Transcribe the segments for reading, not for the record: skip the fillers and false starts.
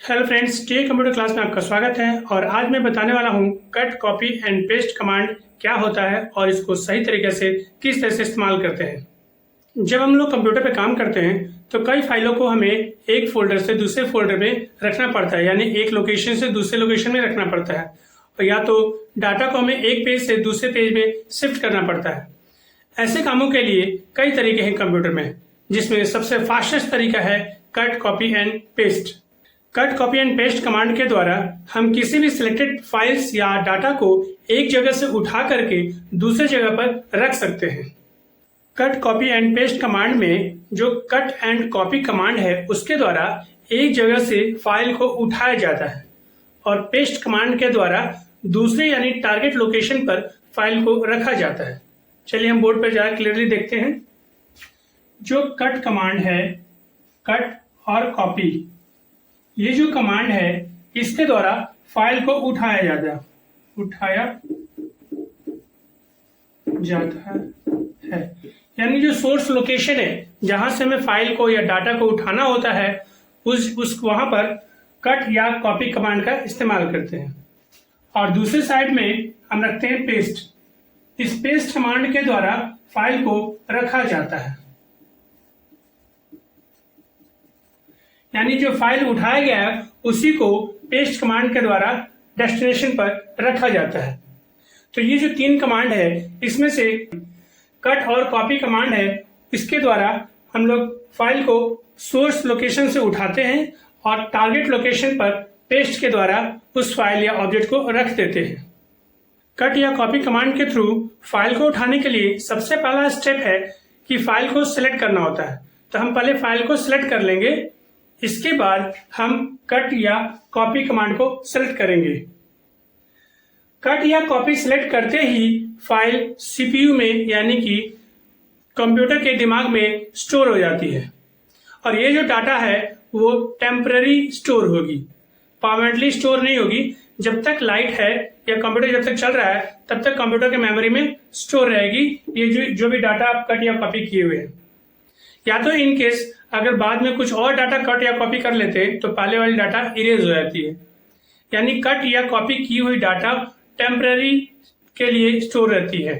Hello friends, T computer class में आपका स्वागत है। और आज मैं बताने वाला हूं cut copy and paste command क्या होता है और इसको सही तरीके से किस तरह से इस्तेमाल करते हैं। जब हम लोग कंप्यूटर पे काम करते हैं तो कई फाइलों को हमें एक फोल्डर से दूसरे फोल्डर में रखना पड़ता है, यानी एक लोकेशन से दूसरे लोकेशन में रखना पड़ता है, और या तो डाटा को हमें एक पेज से दूसरे पेज में शिफ्ट करना पड़ता है। ऐसे कामों के लिए कई तरीके हैं कंप्यूटर में, जिसमें सबसे फास्टेस्ट तरीका है cut copy and paste. Cut copy and paste command के द्वारा हम किसी भी सिलेक्टेड फाइल्स या डाटा को एक जगह से उठा करके दूसरे जगह पर रख सकते हैं। Cut copy and paste command में जो कट एंड कॉपी कमांड है उसके द्वारा एक जगह से फाइल को उठाया जाता है और पेस्ट कमांड के द्वारा दूसरे यानी टारगेट लोकेशन पर फाइल को रखा जाता है। चलिए हम बोर्ड पर जाकर क्लियरली देखते हैं। जो कट कमांड है, कट और कॉपी, ये जो कमांड है इसके द्वारा फाइल को उठाया जाता है। यानी जो सोर्स लोकेशन है जहां से हमें फाइल को या डाटा को उठाना होता है उस वहां पर कट या कॉपी कमांड का इस्तेमाल करते हैं। और दूसरे साइड में हम रखते हैं पेस्ट। इस पेस्ट कमांड के द्वारा फाइल को रखा जाता है, यानी जो फाइल उठाया गया है उसी को पेस्ट कमांड के द्वारा डेस्टिनेशन पर रखा जाता है। तो ये जो तीन कमांड है इसमें से कट और कॉपी कमांड है, इसके द्वारा हम लोग फाइल को सोर्स लोकेशन से उठाते हैं और टारगेट लोकेशन पर पेस्ट के द्वारा उस फाइल या ऑब्जेक्ट को रख देते हैं। कट या कॉपी कमांड के थ्रू फाइल को उठाने के लिए सबसे पहला स्टेप है कि फाइल को सिलेक्ट करना होता है। तो हम पहले फाइल को सिलेक्ट कर लेंगे, इसके बाद हम कट या कॉपी कमांड को सिलेक्ट करेंगे। कट या कॉपी सिलेक्ट करते ही फाइल सीपीयू में यानी कि कंप्यूटर के दिमाग में स्टोर हो जाती है, और ये जो डाटा है वो टेम्पररी स्टोर होगी, परमानेंटली स्टोर नहीं होगी। जब तक लाइट है या कंप्यूटर जब तक चल रहा है तब तक कंप्यूटर के मेमोरी में स्टोर रहेगी ये जो भी डाटा आप कट या कॉपी किए हुए हैं। या तो इन केस अगर बाद में कुछ और डाटा कट या कॉपी कर लेते हैं तो पहले वाली डाटा इरेज हो जाती है, यानी कट या कॉपी की हुई डाटा टेम्पररी के लिए स्टोर रहती है।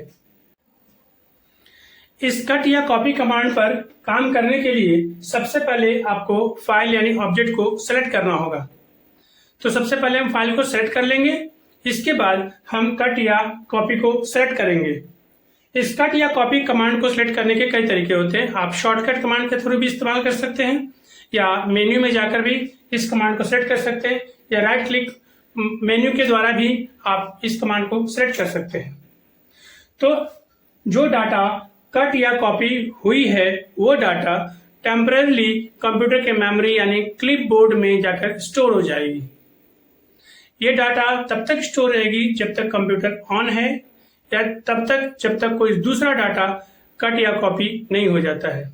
इस कट या कॉपी कमांड पर काम करने के लिए सबसे पहले आपको फाइल यानी ऑब्जेक्ट को सिलेक्ट करना होगा। तो सबसे पहले हम फाइल को सिलेक्ट कर लेंगे, इसके बाद हम कट या कॉपी को सिलेक्ट करेंगे। इस कट या कॉपी कमांड को सिलेक्ट करने के कई तरीके होते हैं। आप शॉर्टकट कमांड के थ्रू भी इस्तेमाल कर सकते हैं, या मेन्यू में जाकर भी इस कमांड को सिलेक्ट कर सकते हैं, या राइट क्लिक मेन्यू के द्वारा भी आप इस कमांड को सिलेक्ट कर सकते हैं। तो जो डाटा कट या कॉपी हुई है वो डाटा टेम्परेरी कंप्यूटर के मेमोरी यानी क्लिपबोर्ड में जाकर स्टोर हो जाएगी। ये डाटा तब तक स्टोर रहेगी जब तक कंप्यूटर ऑन है, या तब तक जब तक कोई दूसरा डाटा कट या कॉपी नहीं हो जाता है।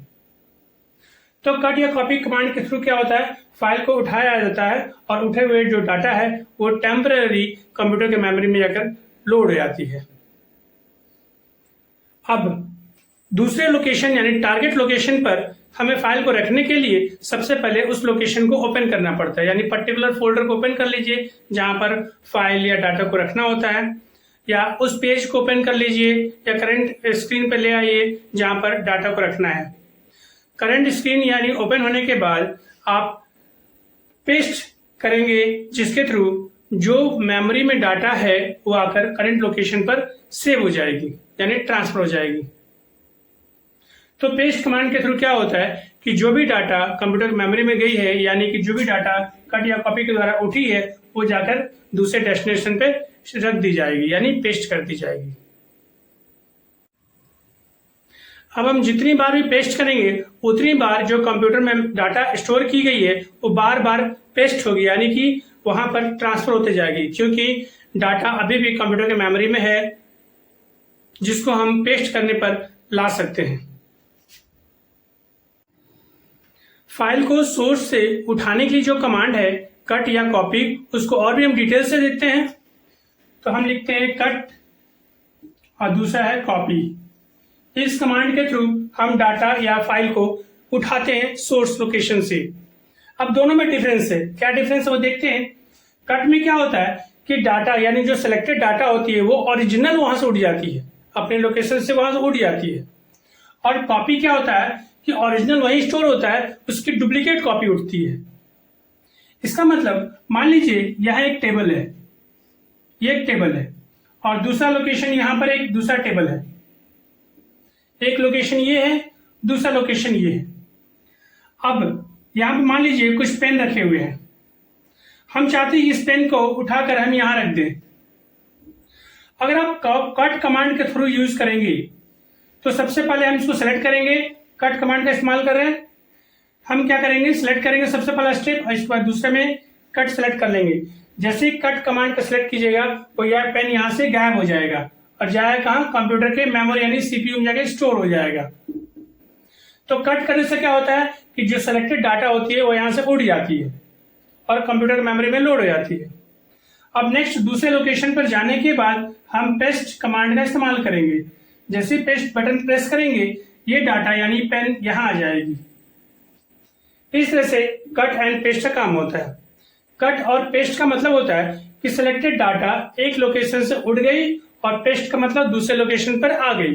तो कट या कॉपी कमांड के थ्रू क्या होता है, फाइल को उठाया जाता है और उठे हुए जो डाटा है वो टेम्पररी कंप्यूटर के मेमोरी में जाकर लोड हो जाती है। अब दूसरे लोकेशन यानी टारगेट लोकेशन पर हमें फाइल को रखने के लिए सबसे पहले उस लोकेशन को ओपन करना पड़ता है, यानी पर्टिकुलर फोल्डर को ओपन कर लीजिए जहां पर फाइल या डाटा को रखना होता है, या उस पेज को ओपन कर लीजिए, या करंट स्क्रीन पे ले आइए जहां पर डाटा को रखना है। करंट स्क्रीन यानी ओपन होने के बाद आप पेस्ट करेंगे, जिसके थ्रू जो मेमोरी में डाटा है वो आकर करंट लोकेशन पर सेव हो जाएगी, यानी ट्रांसफर हो जाएगी। तो पेस्ट कमांड के थ्रू क्या होता है कि जो भी डाटा कंप्यूटर मेमोरी में गई है, यानी कि जो भी डाटा कट या कॉपी के द्वारा उठी है वो जाकर दूसरे डेस्टिनेशन पे रख दी जाएगी, यानी पेस्ट कर दी जाएगी। अब हम जितनी बार भी पेस्ट करेंगे उतनी बार जो कंप्यूटर में डाटा स्टोर की गई है वो बार बार पेस्ट होगी, यानी कि वहां पर ट्रांसफर होते जाएगी, क्योंकि डाटा अभी भी कंप्यूटर के मेमोरी में है जिसको हम पेस्ट करने पर ला सकते हैं। फाइल को सोर्स से उठाने की जो कमांड है कट या कॉपी, उसको और भी हम डिटेल से देखते हैं। तो हम लिखते हैं कट और दूसरा है कॉपी। इस कमांड के थ्रू हम डाटा या फाइल को उठाते हैं सोर्स लोकेशन से। अब दोनों में डिफरेंस है, क्या डिफरेंस है वो देखते हैं। कट में क्या होता है कि डाटा यानी जो सिलेक्टेड डाटा होती है वो ओरिजिनल वहां से उड़ जाती है, अपने लोकेशन से वहां से उड़ जाती है। और कॉपी क्या होता है कि ओरिजिनल वहीं स्टोर होता है, उसकी डुप्लीकेट कॉपी उठती है। इसका मतलब मान लीजिए यहां एक टेबल है, ये एक टेबल है और दूसरा लोकेशन यहां पर एक दूसरा टेबल है। एक लोकेशन ये है, दूसरा लोकेशन ये है। अब यहां पर मान लीजिए कुछ पेन रखे हुए हैं, हम चाहते हैं इस पेन को उठाकर हम यहां रख दें। अगर आप कट कमांड के थ्रू यूज करेंगे तो सबसे पहले हम इसको सेलेक्ट करेंगे, कट कमांड का इस्तेमाल कर रहे हैं। हम क्या करेंगे, सिलेक्ट करेंगे सबसे पहला स्टेप और इसके बाद दूसरे में कट सेलेक्ट कर लेंगे। जैसे ही कट कमांड को सिलेक्ट कीजिएगा तो यह पेन यहां से गायब हो जाएगा और जाएगा कहां, कंप्यूटर के मेमोरी यानी सीपीयू में जाकर स्टोर हो जाएगा। तो कट करने से क्या होता है कि जो सिलेक्टेड डाटा होती है वो यहां से उड़ जाती है और कंप्यूटर मेमोरी में लोड हो जाती है। अब नेक्स्ट दूसरे लोकेशन पर जाने के बाद हम पेस्ट कमांड का इस्तेमाल करेंगे। जैसे पेस्ट बटन प्रेस करेंगे ये डाटा यानी पेन यहां आ जाएगी। इस तरह से कट एंड पेस्ट का काम होता है। कट और पेस्ट का मतलब होता है कि सिलेक्टेड डाटा एक लोकेशन से उड़ गई और पेस्ट का मतलब दूसरे लोकेशन पर आ गई।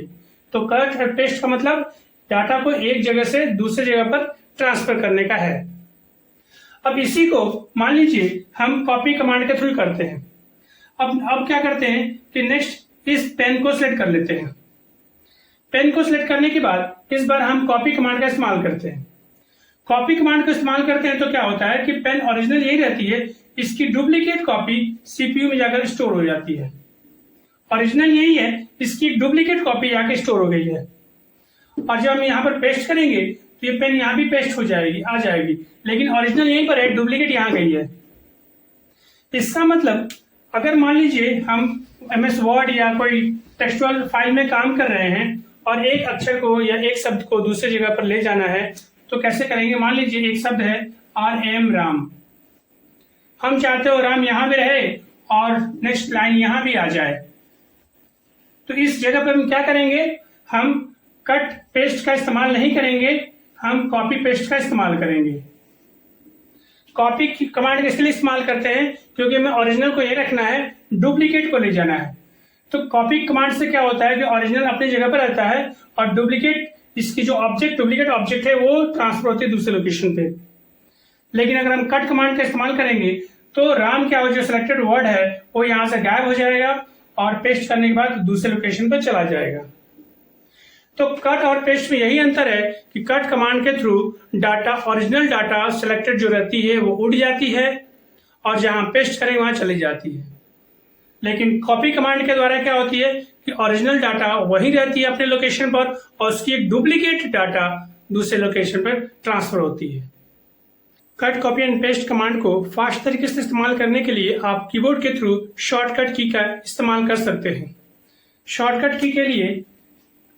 तो कट और पेस्ट का मतलब डाटा को एक जगह से दूसरी जगह पर ट्रांसफर करने का है। अब इसी को मान लीजिए हम कॉपी कमांड के थ्रू करते हैं। अब क्या करते हैं कि नेक्स्ट इस पेन को सिलेक्ट कर लेते हैं। पेन को सिलेक्ट करने के बाद इस बार हम कॉपी कमांड का इस्तेमाल करते हैं। कॉपी कमांड का इस्तेमाल करते हैं तो क्या होता है कि पेन ओरिजिनल यही रहती है, इसकी डुप्लीकेट कॉपी सीपीयू में जाकर स्टोर हो जाती है। ओरिजिनल यही है, इसकी डुप्लीकेट कॉपी जाकर स्टोर हो गई है और जब हम यहाँ पर पेस्ट करेंगे तो ये पेन यहाँ भी पेस्ट हो जाएगी, आ जाएगी, लेकिन ओरिजिनल यहीं पर है, डुप्लीकेट यहाँ गई है। इसका मतलब अगर मान लीजिए हम MS वर्ड या कोई टेक्सचुअल फाइल में काम कर रहे हैं और एक अक्षर को या एक शब्द को दूसरी जगह पर ले जाना है तो कैसे करेंगे। मान लीजिए एक शब्द है RM राम, हम चाहते हो राम यहाँ भी रहे और नेक्स्ट लाइन यहाँ भी आ जाए। तो इस जगह पर हम क्या करेंगे, हम कट पेस्ट का इस्तेमाल नहीं करेंगे, हम कॉपी पेस्ट का इस्तेमाल करेंगे। कॉपी कमांड इसलिए इस्तेमाल करते हैं क्योंकि हमें ओरिजिनल को ये रखना है, डुप्लीकेट को ले जाना है। तो कॉपी कमांड से क्या होता है कि ओरिजिनल अपनी जगह पर रहता है और डुप्लीकेट इसकी जो डुप्लीकेट ऑब्जेक्ट है वो ट्रांसफर होती है दूसरे लोकेशन पे। लेकिन अगर हम कट कमांड का इस्तेमाल करेंगे तो राम क्या हो, जो सिलेक्टेड वर्ड है वो यहाँ से गायब हो जाएगा और पेस्ट करने के बाद दूसरे लोकेशन पर चला जाएगा। तो कट और पेस्ट में यही अंतर है कि कट कमांड के through data, original data selected जो रहती है वो उड़ जाती है और जहां पेस्ट करें वहां चली जाती है। लेकिन कॉपी कमांड के द्वारा क्या होती है कि ओरिजिनल डाटा वही रहती है अपने लोकेशन पर और उसकी एक डुप्लीकेट डाटा दूसरे लोकेशन पर ट्रांसफर होती है। Cut, copy and paste command को फास्ट तरीके से इस्तेमाल करने के लिए आप कीबोर्ड के थ्रू शॉर्टकट की का इस्तेमाल कर सकते हैं। शॉर्टकट की के लिए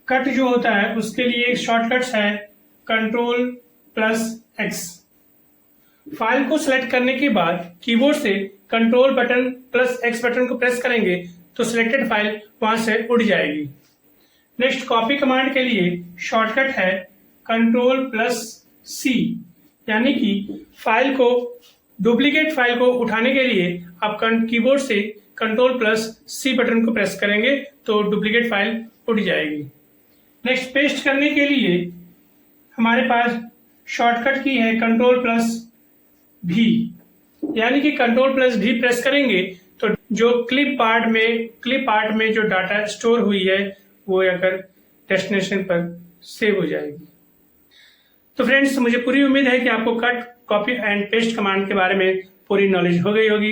कट जो होता है उसके लिए शॉर्टकट्स है Ctrl+X। फाइल को सिलेक्ट करने के बाद कीबोर्ड से Ctrl+X बटन को प्रेस करेंगे तो सिलेक्टेड फाइल वहां से उड़ जाएगी। नेक्स्ट कॉपी कमांड के लिए शॉर्टकट है Ctrl+C, यानी कि फाइल को, डुप्लीकेट फाइल को उठाने के लिए आप कीबोर्ड से Ctrl+C बटन को प्रेस करेंगे तो डुप्लीकेट फाइल उड़ जाएगी। नेक्स्ट पेस्ट करने के लिए हमारे पास शॉर्टकट की है Ctrl+V, यानी कि Ctrl+V प्रेस करेंगे तो जो क्लिप आर्ट में जो डाटा स्टोर हुई है वो अगर डेस्टिनेशन पर सेव हो जाएगी। तो फ्रेंड्स, मुझे पूरी उम्मीद है कि आपको cut, copy and paste command के बारे में पूरी नॉलेज हो गई होगी।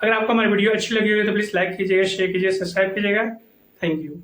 अगर आपको हमारी वीडियो अच्छी लगी होगी तो प्लीज लाइक कीजिएगा, शेयर कीजिएगा, सब्सक्राइब कीजिएगा। Thank you.